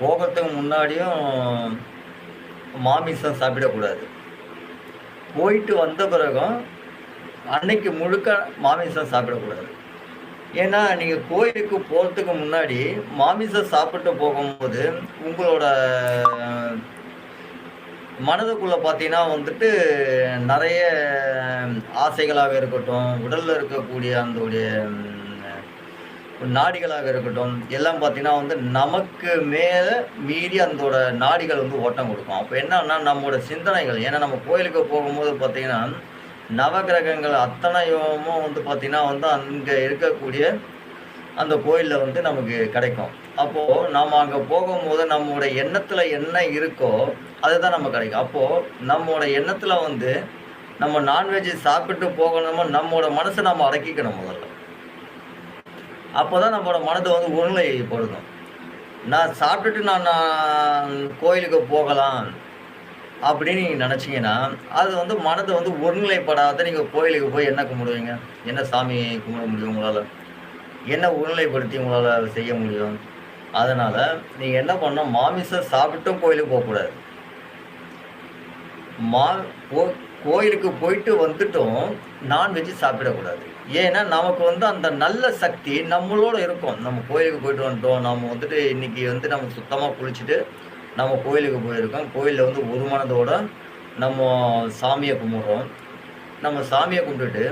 போகறதுக்கு முன்னாடியும் மாமிசம் சாப்பிடக்கூடாது. போயிட்டு வந்த பிறகும் அன்னைக்கு முழுக்க மாமிசம் சாப்பிடக்கூடாது. ஏன்னா, நீங்க கோயிலுக்கு போறதுக்கு முன்னாடி மாமிசம் சாப்பிட்டு போகும்போது, உங்களோட மனதுக்குள்ள பார்த்தீங்கன்னா வந்துட்டு, நெறைய ஆசைகளாக இருக்கட்டும், உடல்ல இருக்கக்கூடிய அந்தோடைய நாடிகளாக இருக்கட்டும், எல்லாம் பார்த்தீங்கன்னா வந்து நமக்கு மேல மீறி அந்தோட நாடிகள் வந்து ஓட்டம் குடுக்கும். அப்ப என்னன்னா, நம்மோட சிந்தனைகள் ஏன்னா நம்ம கோயிலுக்கு போகும்போது பார்த்தீங்கன்னா, நவகிரகங்கள் அத்தனையுமும் வந்து பார்த்தீங்கன்னா வந்து அங்க இருக்கக்கூடிய அந்த கோயில்ல வந்து நமக்கு கிடைக்கும். அப்போ நாம அங்க போகும்போது நம்மோட எண்ணத்துல என்ன இருக்கோ, அதுதான் நமக்கு கிடைக்கும். அப்போ நம்மோட எண்ணத்துல வந்து நம்ம நான்வெஜ் சாப்பிட்டு போகணுமோ, நம்மோட மனச நம்ம அடக்கிக்கணும் முதல்ல. அப்பதான் நம்மோட மனது வந்து ஒருநிலைப்படுத்தும். நான் சாப்பிட்டுட்டு நான் கோயிலுக்கு போகலாம் அப்படின்னு நீங்க நெனச்சீங்கன்னா, அது வந்து மனது வந்து ஒருநிலைப்படாத நீங்க கோயிலுக்கு போய் என்ன கும்பிடுவீங்க? என்ன சாமி கும்பிட முடியும் உங்களால? என்ன ஒருநிலைப்படுத்தி உங்களால அத செய்ய முடியும்? அதனால நீங்க என்ன பண்ணணும், மாமிசம் சாப்பிட்டும் கோயிலுக்கு போக்கூடாது. மா கோ கோயிலுக்கு போயிட்டு வந்துட்டும் நான்வெஜ் சாப்பிடக்கூடாது. ஏன்னா, நமக்கு வந்து அந்த நல்ல சக்தி நம்மளோட இருக்கும். நம்ம கோயிலுக்கு போயிட்டு வந்துட்டோம். நம்ம வந்துட்டு இன்னைக்கு வந்து நம்ம சுத்தமா குளிச்சுட்டு, நம்ம கோயிலுக்கு போயிருக்கோம். கோயில்ல வந்து ஒரு மனதோட நம்ம சாமிய கும்பிடுறோம். நம்ம சாமிய கும்பிட்டுட்டு